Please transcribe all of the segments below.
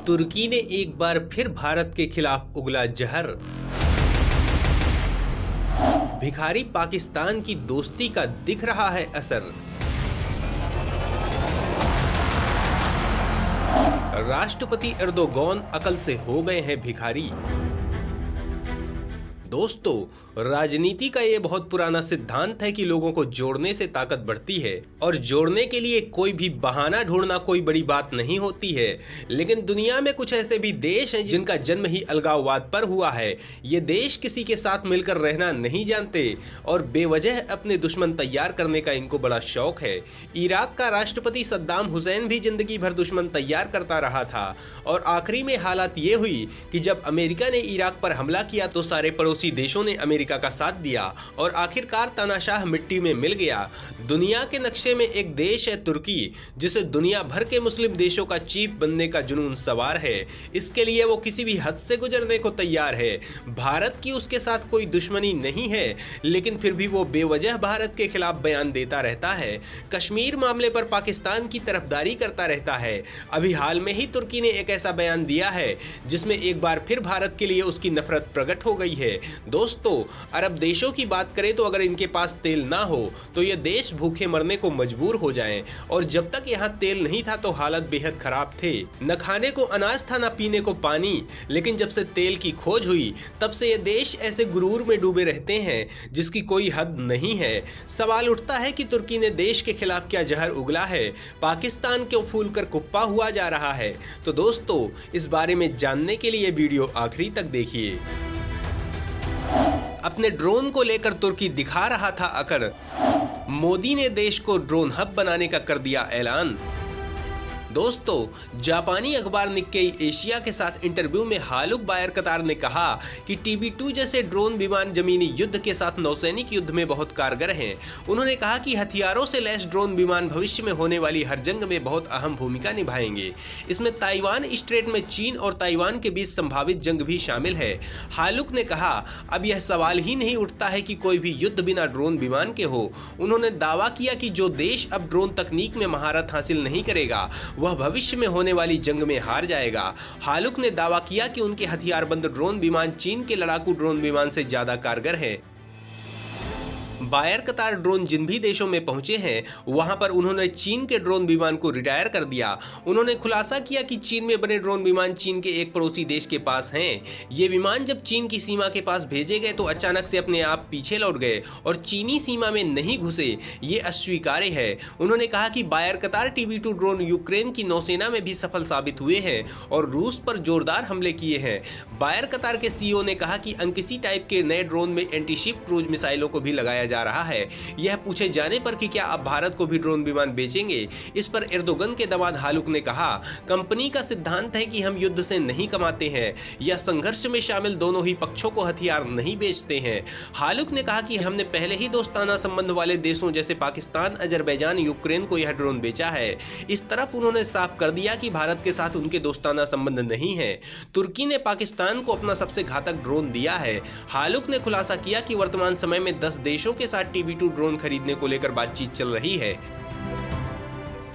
तुर्की ने एक बार फिर भारत के खिलाफ उगला जहर। भिखारी पाकिस्तान की दोस्ती का दिख रहा है असर। राष्ट्रपति एर्दोगान अकल से हो गए हैं भिखारी। दोस्तों, राजनीति का ये बहुत पुराना सिद्धांत है कि लोगों को जोड़ने से ताकत बढ़ती है और जोड़ने के लिए कोई भी बहाना ढूंढना कोई बड़ी बात नहीं होती है। लेकिन दुनिया में कुछ ऐसे भी देश हैं जिनका जन्म ही अलगाववाद पर हुआ है। ये देश किसी के साथ मिलकर रहना नहीं जानते और बेवजह अपने दुश्मन तैयार करने का इनको बड़ा शौक है। इराक का राष्ट्रपति सद्दाम हुसैन भी जिंदगी भर दुश्मन तैयार करता रहा था और आखिरी में हालत ये हुई कि जब अमेरिका ने इराक पर हमला किया तो सारे पड़ोसी देशों ने अमेरिका का साथ दिया और आखिरकार तानाशाह मिट्टी में मिल गया। दुनिया के नक्शे में एक देश है तुर्की, जिसे दुनिया भर के मुस्लिम देशों का चीफ बनने का जुनून सवार है। इसके लिए वो किसी भी हद से गुजरने को तैयार है। भारत की उसके साथ कोई दुश्मनी नहीं है, लेकिन फिर भी वो बेवजह भारत के खिलाफ बयान देता रहता है। कश्मीर मामले पर पाकिस्तान की तरफदारी करता रहता है। अभी हाल में ही तुर्की ने एक ऐसा बयान दिया है जिसमें एक बार फिर भारत के लिए उसकी नफरत प्रकट हो गई है। दोस्तों, अरब देशों की बात करें तो अगर इनके पास तेल ना हो तो ये देश भूखे मरने को मजबूर हो जाएं, और जब तक यहाँ तेल नहीं था तो हालत बेहद खराब थे। न खाने को अनाज था, न पीने को पानी। लेकिन जब से तेल की खोज हुई तब से ये देश ऐसे गुरूर में डूबे रहते हैं जिसकी कोई हद नहीं है। सवाल उठता है कि तुर्की ने देश के खिलाफ क्या जहर उगला है, पाकिस्तान क्यों फूल कर कुप्पा हुआ जा रहा है। तो दोस्तों, इस बारे में जानने के लिए वीडियो आखिरी तक देखिए। अपने ड्रोन को लेकर तुर्की दिखा रहा था अकड़। मोदी ने देश को ड्रोन हब बनाने का कर दिया ऐलान। दोस्तों, जापानी अखबार निक्केई एशिया के साथ इंटरव्यू में हालुक बायर कतार ने कहा कि TB2 जैसे ड्रोन विमान जमीनी युद्ध के साथ नौसैनिक युद्ध में बहुत कारगर हैं। उन्होंने कहा कि हथियारों से लैस ड्रोन विमान भविष्य में होने वाली हर जंग में बहुत अहम भूमिका निभाएंगे। इसमें ताइवान स्ट्रेट में चीन और ताइवान के बीच संभावित जंग भी शामिल है। हालुक ने कहा, अब यह सवाल ही नहीं उठता है कि कोई भी युद्ध बिना ड्रोन विमान के हो। उन्होंने दावा किया कि जो देश अब ड्रोन तकनीक में महारत हासिल नहीं करेगा वह भविष्य में होने वाली जंग में हार जाएगा। हालुक ने दावा किया कि उनके हथियारबंद ड्रोन विमान चीन के लड़ाकू ड्रोन विमान से ज्यादा कारगर हैं। बायर कतार ड्रोन जिन भी देशों में पहुंचे हैं वहां पर उन्होंने चीन के ड्रोन विमान को रिटायर कर दिया। उन्होंने खुलासा किया कि चीन में बने ड्रोन विमान चीन के एक पड़ोसी देश के पास हैं। ये विमान जब चीन की सीमा के पास भेजे गए तो अचानक से अपने आप पीछे लौट गए और चीनी सीमा में नहीं घुसे। ये अस्वीकार्य है। उन्होंने कहा कि बायर कतार TB2 ड्रोन यूक्रेन की नौसेना में भी सफल साबित हुए हैं और रूस पर जोरदार हमले किए हैं। बायर कतार के CEO ने कहा कि अंकिसी टाइप के नए ड्रोन में एंटीशिप क्रूज मिसाइलों को भी लगाया जा रहा है। यह पूछे जाने पर कि क्या अब भारत को भी ड्रोन विमान बेचेंगे, इस पर एर्दोगन के दामाद हालुक ने कहा, कंपनी का सिद्धांत है कि हम युद्ध से नहीं कमाते हैं या संघर्ष में शामिल दोनों ही पक्षों को हथियार नहीं बेचते हैं। हालुक ने कहा कि हमने पहले ही दोस्ताना संबंध वाले देशों जैसे पाकिस्तान, अजरबैजान, यूक्रेन को यह ड्रोन बेचा है। इस तरफ उन्होंने साफ कर दिया कि भारत के साथ उनके दोस्ताना संबंध नहीं है। तुर्की ने पाकिस्तान को अपना सबसे घातक ड्रोन दिया है। हालुक ने खुलासा किया कि वर्तमान समय में 10 देशों के साथ TB2 ड्रोन खरीदने को लेकर बातचीत चल रही है।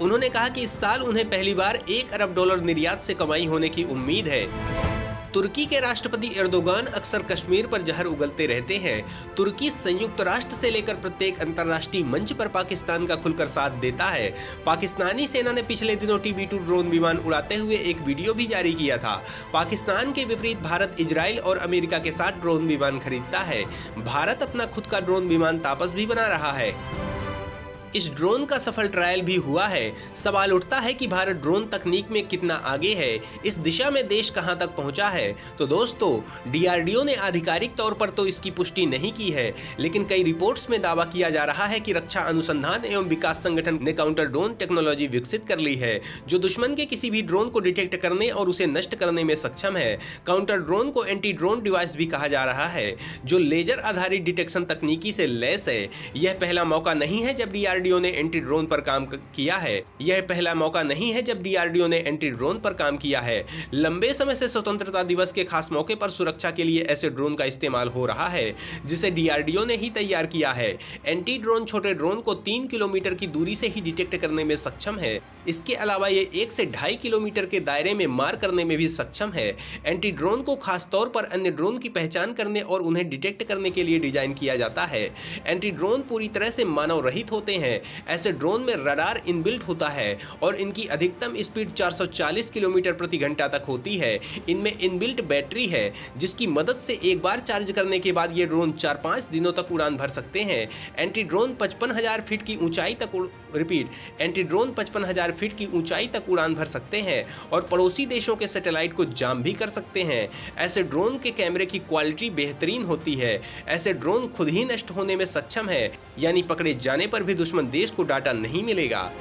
उन्होंने कहा कि इस साल उन्हें पहली बार $1 अरब निर्यात से कमाई होने की उम्मीद है। तुर्की के राष्ट्रपति एर्दोगान अक्सर कश्मीर पर जहर उगलते रहते हैं। तुर्की संयुक्त राष्ट्र से लेकर प्रत्येक अंतर्राष्ट्रीय मंच पर पाकिस्तान का खुलकर साथ देता है। पाकिस्तानी सेना ने पिछले दिनों TB2 ड्रोन विमान उड़ाते हुए एक वीडियो भी जारी किया था। पाकिस्तान के विपरीत भारत इजराइल और अमेरिका के साथ ड्रोन विमान खरीदता है। भारत अपना खुद का ड्रोन विमान तापस भी बना रहा है। इस ड्रोन का सफल ट्रायल भी हुआ है। सवाल उठता है कि भारत ड्रोन तकनीक में कितना आगे है, इस दिशा में देश कहां तक पहुंचा है। तो दोस्तों, DRDO ने आधिकारिक तौर पर तो इसकी पुष्टि नहीं की है, लेकिन कई रिपोर्ट्स में दावा किया जा रहा है कि रक्षा अनुसंधान एवं विकास संगठन ने काउंटर ड्रोन टेक्नोलॉजी विकसित कर ली है, जो दुश्मन के किसी भी ड्रोन को डिटेक्ट करने और उसे नष्ट करने में सक्षम है। काउंटर ड्रोन को एंटी ड्रोन डिवाइस भी कहा जा रहा है, जो लेजर आधारित डिटेक्शन तकनीकी से लैस है। यह पहला मौका नहीं है जब DRDO ने एंटी ड्रोन पर काम किया है। यह पहला मौका नहीं है जब DRDO ने एंटी ड्रोन पर काम किया है। लंबे समय से स्वतंत्रता दिवस के खास मौके पर सुरक्षा के लिए ऐसे ड्रोन का इस्तेमाल हो रहा है, जिसे DRDO ने ही तैयार किया है। एंटी ड्रोन छोटे ड्रोन को 3 किलोमीटर की दूरी से ही डिटेक्ट करने में सक्षम है। इसके अलावा ये 1 से 2.5 किलोमीटर के दायरे में मार करने में भी सक्षम है। एंटी ड्रोन को खासतौर पर अन्य ड्रोन की पहचान करने और उन्हें डिटेक्ट करने के लिए डिजाइन किया जाता है। एंटी ड्रोन पूरी तरह से मानव रहित होते हैं। ऐसे ड्रोन में रडार इनबिल्ट होता है और इनकी अधिकतम स्पीड 440 किलोमीटर प्रति घंटा तक होती है। इनमें इनबिल्ट बैटरी है जिसकी मदद से एक बार चार्ज करने के बाद ये ड्रोन 4-5 दिनों तक उड़ान भर सकते हैं। एंटी ड्रोन 55,000 फीट की ऊंचाई तक एंटी ड्रोन 55,000 फीट की ऊंचाई तक उड़ान भर सकते हैं और पड़ोसी देशों के सैटेलाइट को जाम भी कर सकते हैं। ऐसे ड्रोन के कैमरे की क्वालिटी बेहतरीन होती है। ऐसे ड्रोन खुद ही नष्ट होने में सक्षम है, यानी पकड़े जाने पर भी दुश्मन देश को डाटा नहीं मिलेगा।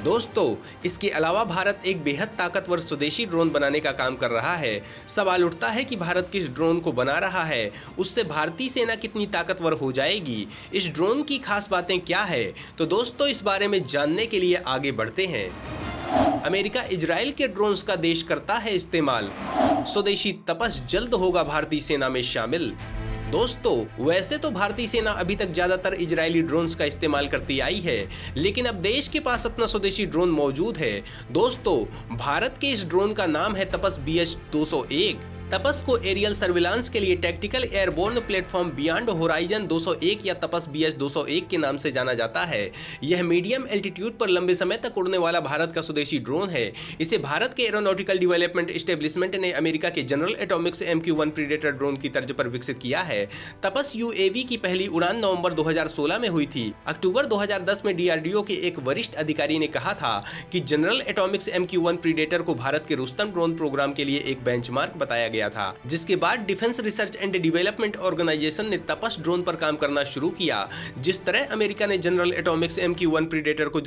दोस्तों, इसके अलावा भारत एक बेहद ताकतवर स्वदेशी ड्रोन बनाने का काम कर रहा है। सवाल उठता है कि भारत किस ड्रोन को बना रहा है, उससे भारतीय सेना कितनी ताकतवर हो जाएगी, इस ड्रोन की खास बातें क्या है। तो दोस्तों, इस बारे में जानने के लिए आगे बढ़ते हैं। अमेरिका इजराइल के ड्रोन्स का देश करता है इस्तेमाल। स्वदेशी तपस जल्द होगा भारतीय सेना में शामिल। दोस्तों, वैसे तो भारतीय सेना अभी तक ज्यादातर इजरायली ड्रोन्स का इस्तेमाल करती आई है, लेकिन अब देश के पास अपना स्वदेशी ड्रोन मौजूद है। दोस्तों, भारत के इस ड्रोन का नाम है तपस BH-201। तपस को एरियल सर्विलांस के लिए tactical airborne platform beyond horizon 201 या तपस BH-201 के नाम से जाना जाता है। यह मीडियम एल्टीट्यूड पर लंबे समय तक उड़ने वाला भारत का स्वदेशी ड्रोन है। इसे भारत के एरोनॉटिकल डेवलपमेंट एस्टेब्लिशमेंट ने अमेरिका के general Atomics MQ-1 predator drone की तर्ज पर विकसित किया है। तपस UAV की पहली उड़ान नवंबर 2016 में हुई थी। अक्टूबर 2010 में DRDO के एक वरिष्ठ अधिकारी ने कहा था कि जनरल एटॉमिक्स MQ-1 प्रीडेटर को भारत के रुस्तम ड्रोन प्रोग्राम के लिए एक बेंचमार्क बताया गया था, जिसके बाद Defence Research and Development Organisation ने तपस ड्रोन पर काम करना शुरू किया। जिस तरह अमेरिका ने जनरल एटॉमिक्स MQ-1 प्रीडेटर को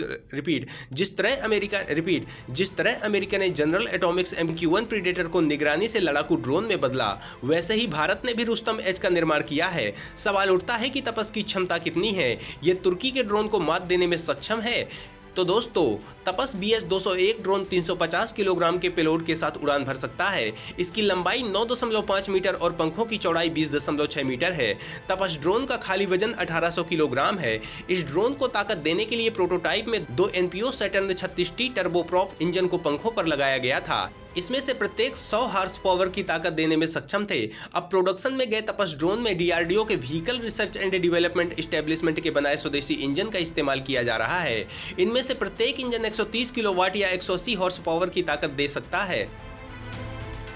जिस तरह अमेरिका ने जनरल एटॉमिक्स MQ-1 प्रीडेटर को निगरानी से लड़ाकू ड्रोन में बदला, वैसे ही भारत ने भी रुस्तम एच का निर्माण किया है। सवाल उठता है कि तपस की क्षमता कितनी है, ये तुर्की के ड्रोन को मात देने में सक्षम है। तो दोस्तों, तपस BH-201 ड्रोन 350 किलोग्राम के पेलोड के साथ उड़ान भर सकता है। इसकी लंबाई 9.5 मीटर और पंखों की चौड़ाई 20.6 मीटर है। तपस ड्रोन का खाली वजन 1800 किलोग्राम है। इस ड्रोन को ताकत देने के लिए प्रोटोटाइप में 2 NPO Saturn 36T turboprop engine को पंखों पर लगाया गया था। इसमें से प्रत्येक 100 हार्स पावर की ताकत देने में सक्षम थे। अब प्रोडक्शन में गए तपस ड्रोन में DRDO के vehicle research and development establishment के बनाए स्वदेशी इंजन का इस्तेमाल किया जा रहा है। इनमें से प्रत्येक इंजन 130 किलोवाट या 180 हॉर्स पावर की ताकत दे सकता है।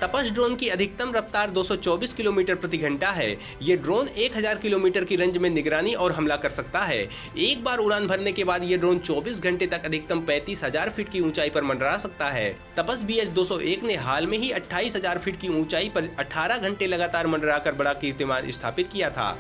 तपस ड्रोन की अधिकतम रफ्तार 224 किलोमीटर प्रति घंटा है। ये ड्रोन 1000 किलोमीटर की रेंज में निगरानी और हमला कर सकता है। एक बार उड़ान भरने के बाद ये ड्रोन 24 घंटे तक अधिकतम 35,000 फीट की ऊंचाई पर मंडरा सकता है। तपस BH-201 ने हाल में ही 28,000 फीट की ऊंचाई पर 18 घंटे लगातार मंडराकर बड़ा कीर्तिमान स्थापित किया था।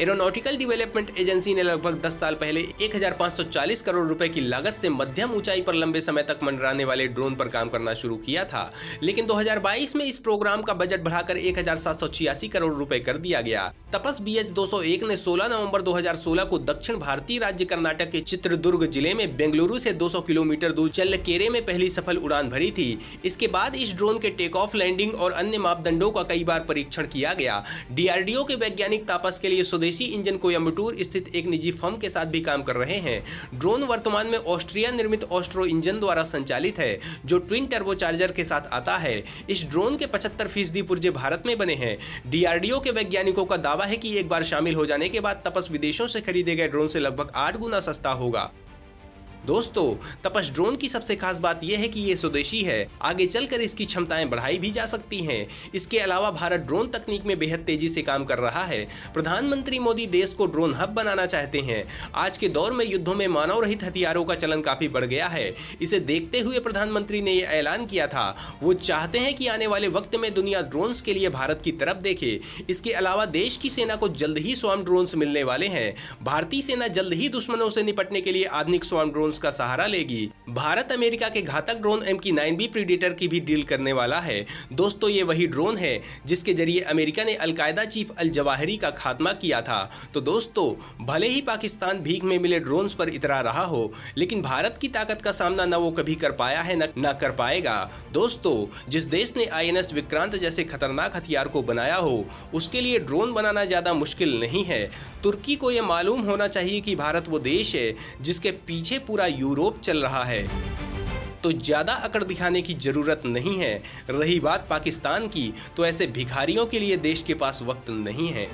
एरोनॉटिकल डेवलपमेंट एजेंसी ने लगभग 10 साल पहले 1540 करोड़ रुपए की लागत से मध्यम ऊंचाई पर लंबे समय तक मंडराने वाले ड्रोन पर काम करना शुरू किया था, लेकिन 2022 में इस प्रोग्राम का बजट बढ़ाकर 1786 करोड़ रुपए कर दिया गया। तपस BH-201 ने 16 नवंबर 2016 को दक्षिण भारतीय राज्य कर्नाटक के चित्रदुर्ग जिले में बेंगलुरु से 200 किलोमीटर दूर चल्लकेरे में पहली सफल उड़ान भरी थी। इसके बाद इस ड्रोन के टेक ऑफ, लैंडिंग और अन्य मापदंडों का कई बार परीक्षण किया गया। DRDO के वैज्ञानिक तापस के लिए स्वदेशी इंजन कोयम्बटूर स्थित एक निजी फर्म के साथ भी काम कर रहे हैं। ड्रोन वर्तमान में ऑस्ट्रिया निर्मित ऑस्ट्रो इंजन द्वारा संचालित है, जो ट्विन टर्बोचार्जर के साथ आता है। इस ड्रोन के 75% पुर्जे भारत में बने हैं। DRDO के वैज्ञानिकों का दावा है कि एक बार शामिल हो जाने के बाद तपस विदेशों से खरीदे गए ड्रोन से लगभग 8 गुना सस्ता होगा। दोस्तों, तपस ड्रोन की सबसे खास बात यह है कि ये स्वदेशी है। आगे चलकर इसकी क्षमताएं बढ़ाई भी जा सकती हैं। इसके अलावा भारत ड्रोन तकनीक में बेहद तेजी से काम कर रहा है। प्रधानमंत्री मोदी देश को ड्रोन हब बनाना चाहते हैं। आज के दौर में युद्धों में मानव रहित हथियारों का चलन काफी बढ़ गया है। इसे देखते हुए प्रधानमंत्री ने यह ऐलान किया था। वो चाहते हैं कि आने वाले वक्त में दुनिया ड्रोन्स के लिए भारत की तरफ देखे। इसके अलावा देश की सेना को जल्द ही स्वार्म ड्रोन्स मिलने वाले हैं। भारतीय सेना जल्द ही दुश्मनों से निपटने के लिए आधुनिक स्वार्म ड्रोन्स का सहारा लेगी। भारत अमेरिका के घातक ड्रोन MQ-9B प्रीडेटर की भी डील करने वाला है। दोस्तों, ये वही ड्रोन है जिसके जरिए अमेरिका ने अलकायदा चीफ अल जवाहिरी का खात्मा किया था। तो दोस्तों, भले ही पाकिस्तान भीख में मिले ड्रोन्स पर इतरा रहा हो, लेकिन भारत की ताकत का सामना न वो कभी कर पाया है न कर पाएगा। दोस्तों, जिस देश ने INS विक्रांत जैसे खतरनाक हथियार को बनाया हो, उसके लिए ड्रोन बनाना ज्यादा मुश्किल नहीं है। तुर्की को यह मालूम होना चाहिए कि भारत वो देश है जिसके पीछे पूरा पूरा यूरोप चल रहा है, तो ज्यादा अकड़ दिखाने की जरूरत नहीं है। रही बात पाकिस्तान की, तो ऐसे भिखारियों के लिए देश के पास वक्त नहीं है।